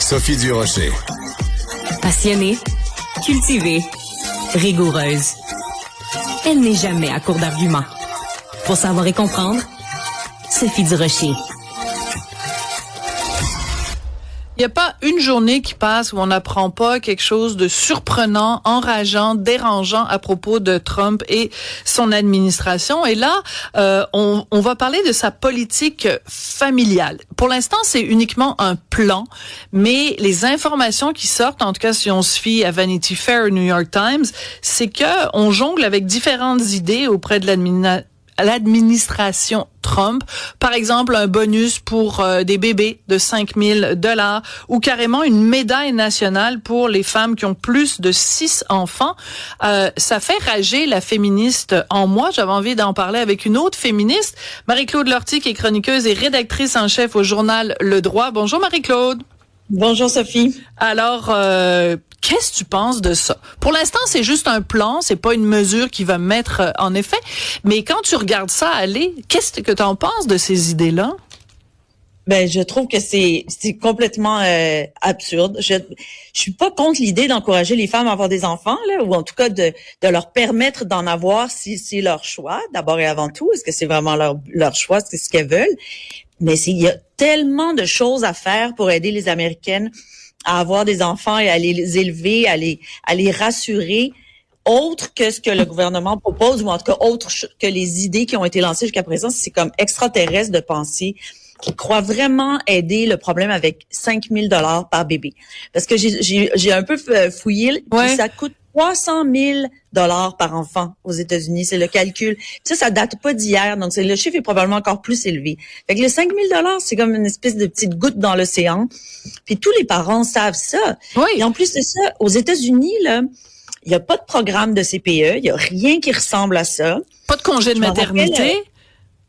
Sophie Durocher. Passionnée, cultivée, rigoureuse. Elle n'est jamais à court d'arguments. Pour savoir et comprendre, Sophie Durocher. Il n'y a pas une journée qui passe où on n'apprend pas quelque chose de surprenant, enrageant, dérangeant à propos de Trump et son administration. Et là, on va parler de sa politique familiale. Pour l'instant, c'est uniquement un plan, mais les informations qui sortent, en tout cas si on se fie à Vanity Fair et New York Times, c'est que on jongle avec différentes idées auprès de l'administration Trump. Par exemple, un bonus pour des bébés de $5,000 ou carrément une médaille nationale pour les femmes qui ont plus de 6 enfants. Ça fait rager la féministe en moi. J'avais envie d'en parler avec une autre féministe, Marie-Claude Lortie, qui est chroniqueuse et rédactrice en chef au journal Le Droit. Bonjour Marie-Claude. Bonjour Sophie. Alors, qu'est-ce que tu penses de ça? Pour l'instant, c'est juste un plan, c'est pas une mesure qui va mettre en effet. Mais quand tu regardes ça aller, qu'est-ce que tu en penses de ces idées-là? Ben, je trouve que c'est complètement absurde. Je suis pas contre l'idée d'encourager les femmes à avoir des enfants, là, ou en tout cas de leur permettre d'en avoir si c'est leur choix, d'abord et avant tout. Est-ce que c'est vraiment leur choix, c'est ce qu'elles veulent? Mais il y a tellement de choses à faire pour aider les Américaines à avoir des enfants et à les élever, à les rassurer, autre que ce que le gouvernement propose, ou en tout cas autre que les idées qui ont été lancées jusqu'à présent. C'est comme extraterrestre de penser qu'ils croient vraiment aider le problème avec $5,000 par bébé. Parce que j'ai un peu fouillé, ouais. Puis ça coûte $300,000 par enfant aux États-Unis, c'est le calcul. Ça date pas d'hier, donc le chiffre est probablement encore plus élevé. Fait que le $5,000, c'est comme une espèce de petite goutte dans l'océan. Puis tous les parents savent ça. Oui. Et en plus de ça, aux États-Unis, là, il y a pas de programme de CPE, il y a rien qui ressemble à ça. Pas de congé de maternité.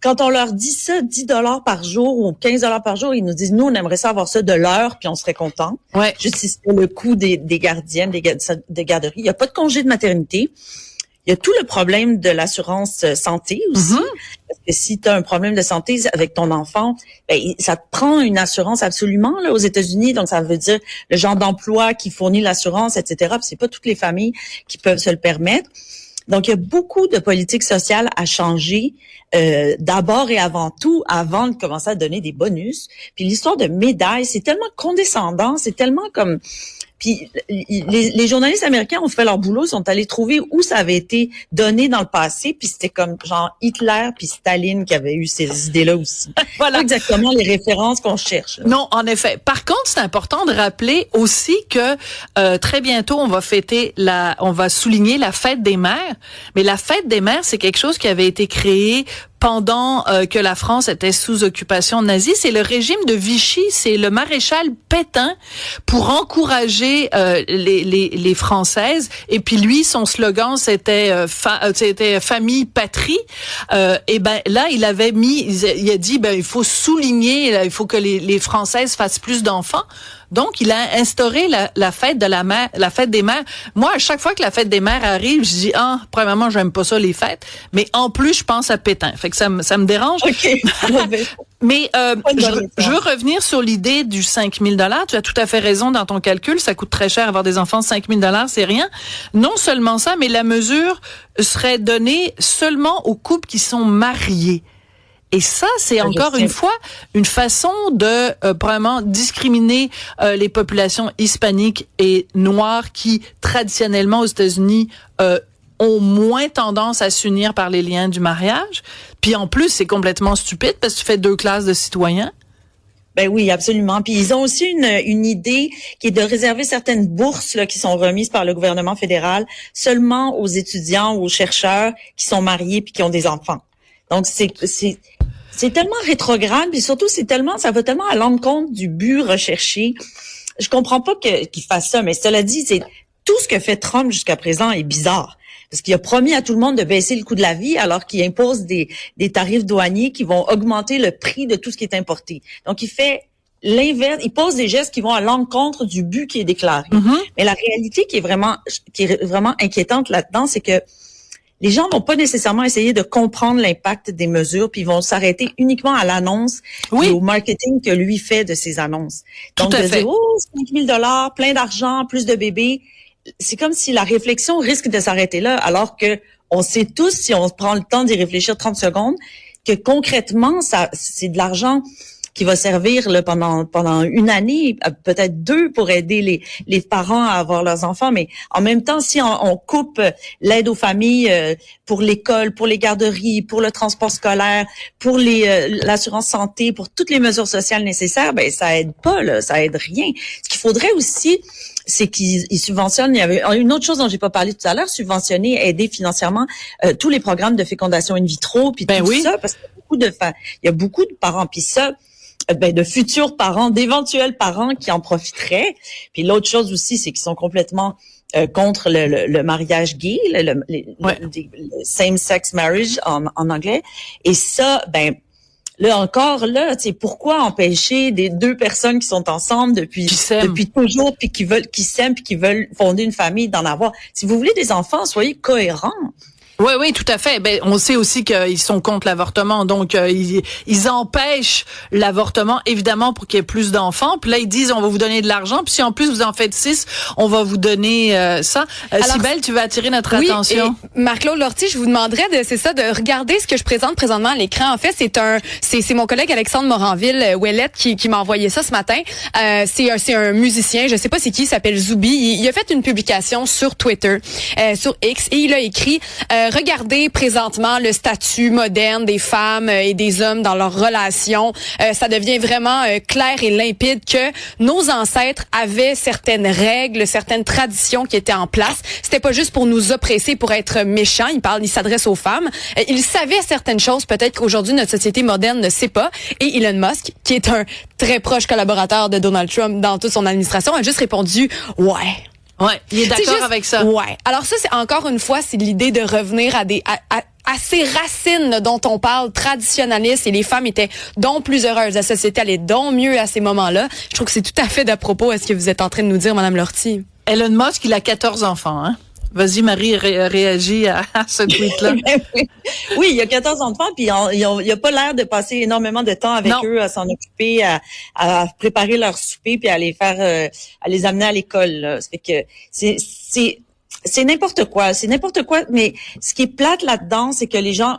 Quand on leur dit ça, $10 par jour ou $15 par jour, ils nous disent, nous, on aimerait ça avoir ça de l'heure, puis on serait content. Ouais. Juste si c'était le coût des gardiennes, des garderies. Il n'y a pas de congé de maternité. Il y a tout le problème de l'assurance santé aussi. Parce que si tu as un problème de santé avec ton enfant, ben, ça te prend une assurance absolument là aux États-Unis. Donc, ça veut dire le genre d'emploi qui fournit l'assurance, etc. Puis c'est pas toutes les familles qui peuvent se le permettre. Donc, il y a beaucoup de politiques sociales à changer d'abord et avant tout, avant de commencer à donner des bonus. Puis l'histoire de médailles, c'est tellement condescendant, c'est tellement comme... Puis les journalistes américains ont fait leur boulot, ils sont allés trouver où ça avait été donné dans le passé, puis c'était comme genre Hitler puis Staline qui avaient eu ces idées-là aussi. Voilà. Pas exactement les références qu'on cherche. Là. Non, en effet. Par contre, c'est important de rappeler aussi que très bientôt on va souligner la fête des mères. Mais la fête des mères, c'est quelque chose qui avait été créé pendant que la France était sous occupation nazie. C'est le régime de Vichy, c'est le maréchal Pétain pour encourager les Françaises. Et puis lui, son slogan, c'était famille, patrie. Et ben là, il a dit, ben il faut souligner, il faut que les Françaises fassent plus d'enfants. Donc, il a instauré la fête de la fête des mères. Moi, à chaque fois que la fête des mères arrive, je dis, premièrement, j'aime pas ça, les fêtes. Mais en plus, je pense à Pétain. Fait que ça me dérange. OK. Mais je veux revenir sur l'idée du $5,000. Tu as tout à fait raison dans ton calcul. Ça coûte très cher avoir des enfants. $5,000, c'est rien. Non seulement ça, mais la mesure serait donnée seulement aux couples qui sont mariés. Et ça, c'est encore une fois une façon de vraiment discriminer les populations hispaniques et noires qui, traditionnellement aux États-Unis, ont moins tendance à s'unir par les liens du mariage. Puis en plus, c'est complètement stupide parce que tu fais 2 classes de citoyens. Ben oui, absolument. Puis ils ont aussi une idée qui est de réserver certaines bourses là, qui sont remises par le gouvernement fédéral seulement aux étudiants ou aux chercheurs qui sont mariés puis qui ont des enfants. Donc c'est tellement rétrograde, puis surtout ça va tellement à l'encontre du but recherché. Je comprends pas qu'ils fassent ça, mais cela dit, c'est tout ce que fait Trump jusqu'à présent est bizarre. Parce qu'il a promis à tout le monde de baisser le coût de la vie alors qu'il impose des tarifs douaniers qui vont augmenter le prix de tout ce qui est importé. Donc, il fait l'inverse, il pose des gestes qui vont à l'encontre du but qui est déclaré. Mais la réalité qui est vraiment inquiétante là-dedans, c'est que les gens vont pas nécessairement essayer de comprendre l'impact des mesures, puis ils vont s'arrêter uniquement à l'annonce et au marketing que lui fait de ses annonces. Donc, de dire, 5 000 $, plein d'argent, plus de bébés, c'est comme si la réflexion risque de s'arrêter là, alors que on sait tous, si on prend le temps d'y réfléchir 30 secondes, que concrètement, c'est de l'argent qui va servir là, pendant une année, peut-être 2 pour aider les parents à avoir leurs enfants. Mais en même temps, si on coupe l'aide aux familles pour l'école, pour les garderies, pour le transport scolaire, pour l'assurance santé, pour toutes les mesures sociales nécessaires, ben ça aide pas, là, ça aide rien. Ce qu'il faudrait aussi, c'est qu'ils subventionnent. Il y avait une autre chose dont j'ai pas parlé tout à l'heure, subventionner, aider financièrement tous les programmes de fécondation in vitro, puis tout ça, parce qu'il y a beaucoup de parents, puis ça. De futurs parents, d'éventuels parents qui en profiteraient. Puis l'autre chose aussi, c'est qu'ils sont complètement contre le mariage gay, le same-sex marriage en anglais. Et ça, là encore, là, tu sais, pourquoi empêcher des 2 personnes qui sont ensemble depuis toujours, puis qui s'aiment, puis qui veulent fonder une famille, d'en avoir. Si vous voulez des enfants, soyez cohérents. Oui, tout à fait. On sait aussi qu'ils sont contre l'avortement, donc ils empêchent l'avortement, évidemment, pour qu'il y ait plus d'enfants. Puis là, ils disent, on va vous donner de l'argent, puis si en plus vous en faites 6, on va vous donner ça. Cybèle, tu veux attirer notre attention? Et Marc-Claude Lortie, je vous demanderais de regarder ce que je présente présentement à l'écran. En fait, c'est mon collègue Alexandre Moranville-Ouellette qui m'a envoyé ça ce matin. C'est un musicien, je sais pas c'est qui, il s'appelle Zoubi. Il a fait une publication sur Twitter, sur X, et il a écrit regardez présentement le statut moderne des femmes et des hommes dans leurs relations. Ça devient vraiment clair et limpide que nos ancêtres avaient certaines règles, certaines traditions qui étaient en place. C'était pas juste pour nous oppresser, pour être méchants. Il s'adresse aux femmes. Il savait certaines choses, peut-être qu'aujourd'hui notre société moderne ne sait pas. Et Elon Musk, qui est un très proche collaborateur de Donald Trump dans toute son administration, a juste répondu ouais. Ouais, il est d'accord avec ça. Ouais. Alors ça, c'est encore une fois, c'est l'idée de revenir à ces racines dont on parle traditionnalistes, et les femmes étaient donc plus heureuses. La société allait donc mieux à ces moments-là. Je trouve que c'est tout à fait d'à propos à ce que vous êtes en train de nous dire, Madame Lortie. Elon Musk, il a 14 enfants, hein? Vas-y, Marie, réagis à ce tweet-là. Oui, il y a 14 enfants, puis il a pas l'air de passer énormément de temps avec eux, à s'en occuper, à préparer leur souper, puis à les faire, à les amener à l'école, là. Ça fait que c'est n'importe quoi, mais ce qui est plate là-dedans, c'est que les gens,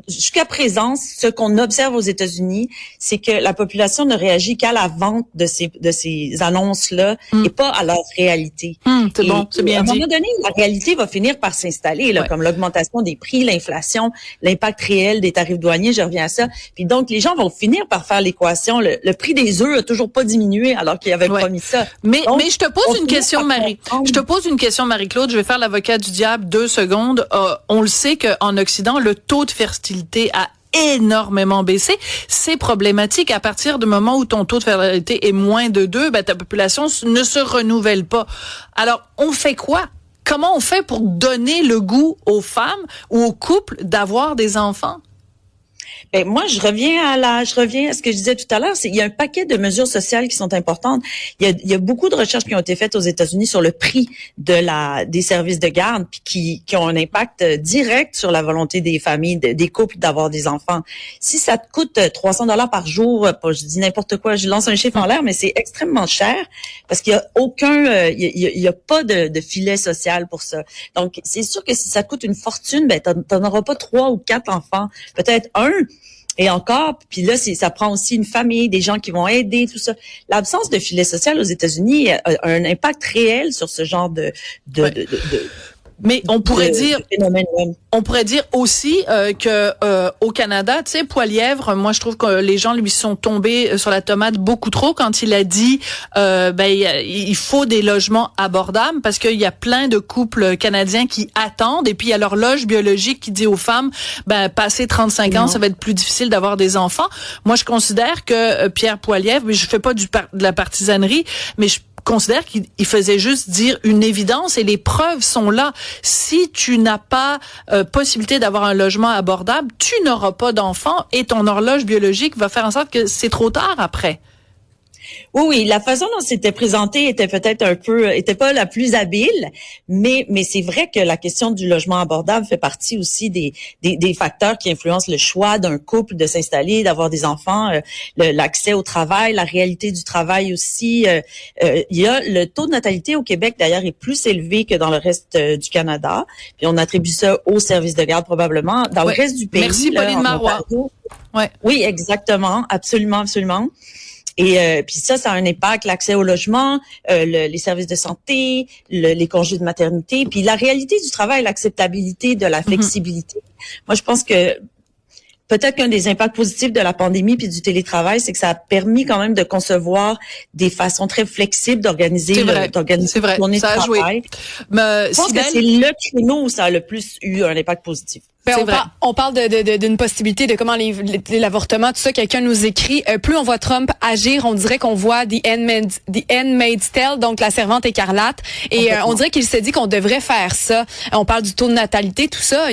jusqu'à présent, ce qu'on observe aux États-Unis, c'est que la population ne réagit qu'à la vente de ces annonces-là et pas à leur réalité. C'est bon, c'est bien dit. À un moment donné, la réalité va finir par s'installer, là, comme l'augmentation des prix, l'inflation, l'impact réel des tarifs douaniers, je reviens à ça. Puis donc, les gens vont finir par faire l'équation. Le prix des œufs a toujours pas diminué alors qu'ils avaient promis ça. Mais je te pose une question, Marie. Je te pose une question, Marie-Claude. Je vais faire l'avocat du diable 2 secondes. On le sait qu'en Occident, le taux de fertilité a énormément baissé. C'est problématique. À partir du moment où ton taux de fertilité est moins de 2, ta population ne se renouvelle pas. Alors, on fait quoi? Comment on fait pour donner le goût aux femmes ou aux couples d'avoir des enfants? Moi, je reviens à ce que je disais tout à l'heure, il y a un paquet de mesures sociales qui sont importantes. Il y a beaucoup de recherches qui ont été faites aux États-Unis sur le prix des services de garde, puis qui ont un impact direct sur la volonté des familles, des couples d'avoir des enfants. Si ça te coûte $300 par jour, je dis n'importe quoi, je lance un chiffre en l'air, mais c'est extrêmement cher parce qu'il y a il y a pas de filet social pour ça. Donc, c'est sûr que si ça te coûte une fortune, t'en auras pas 3 ou 4 enfants, peut-être un. Et encore, puis là, ça prend aussi une famille, des gens qui vont aider, tout ça. L'absence de filet social aux États-Unis a un impact réel sur ce genre de mais on pourrait dire aussi que au Canada, tu sais, Poilièvre, moi je trouve que les gens lui sont tombés sur la tomate beaucoup trop quand il a dit il faut des logements abordables parce qu'il y a plein de couples canadiens qui attendent et puis il y a l'horloge biologique qui dit aux femmes passé 35 ans, ça va être plus difficile d'avoir des enfants. Moi je considère que Pierre Poilièvre, mais je fais pas de la partisanerie, mais je considère qu'il faisait juste dire une évidence et les preuves sont là. Si tu n'as pas possibilité d'avoir un logement abordable, tu n'auras pas d'enfants et ton horloge biologique va faire en sorte que c'est trop tard après. Oui, la façon dont c'était présenté était peut-être était pas la plus habile, mais c'est vrai que la question du logement abordable fait partie aussi des facteurs qui influencent le choix d'un couple de s'installer, d'avoir des enfants, l'accès au travail, la réalité du travail aussi. Il y a le taux de natalité au Québec d'ailleurs est plus élevé que dans le reste du Canada, puis on attribue ça au service de garde probablement. Dans le reste du pays, merci Pauline Marois. Ouais. Oui, exactement, absolument. Et puis ça a un impact, l'accès au logement, les services de santé, les congés de maternité, puis la réalité du travail, l'acceptabilité de la flexibilité. Moi, je pense que peut-être qu'un des impacts positifs de la pandémie puis du télétravail, c'est que ça a permis quand même de concevoir des façons très flexibles d'organiser la journée de travail. Je pense que c'est le créneau où ça a le plus eu un impact positif. On parle d'une possibilité de comment l'avortement, tout ça. Quelqu'un nous écrit, plus on voit Trump agir, on dirait qu'on voit The Handmaid's Tale, donc la servante écarlate. Et on dirait qu'il s'est dit qu'on devrait faire ça. On parle du taux de natalité, tout ça.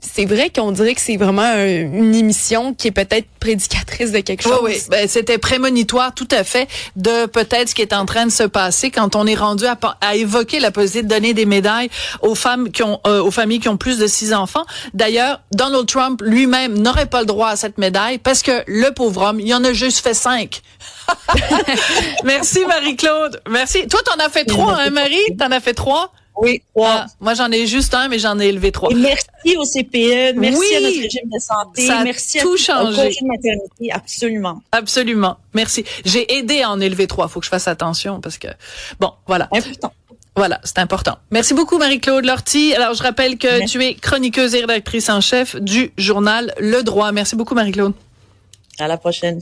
C'est vrai qu'on dirait que c'est vraiment une émission qui est peut-être prédicatrice de quelque chose. Oui. Ben, c'était prémonitoire, tout à fait, de peut-être ce qui est en train de se passer quand on est rendu à évoquer la possibilité de donner des médailles aux femmes aux familles qui ont plus de 6 enfants. D'ailleurs, Donald Trump lui-même n'aurait pas le droit à cette médaille parce que le pauvre homme, il en a juste fait 5. Merci Marie-Claude. Merci. Toi, t'en as fait 3, hein, Marie? T'en as fait 3? Oui, 3. Moi, j'en ai juste un, mais j'en ai élevé 3. Et merci au CPE, merci à notre régime de santé, ça a merci tout à changé. au congé de maternité, absolument. Absolument. Merci. J'ai aidé à en élever 3. Faut que je fasse attention parce que, bon, voilà. Important. Voilà, c'est important. Merci beaucoup, Marie-Claude Lortie. Alors, je rappelle que tu es chroniqueuse et rédactrice en chef du journal Le Droit. Merci beaucoup, Marie-Claude. À la prochaine.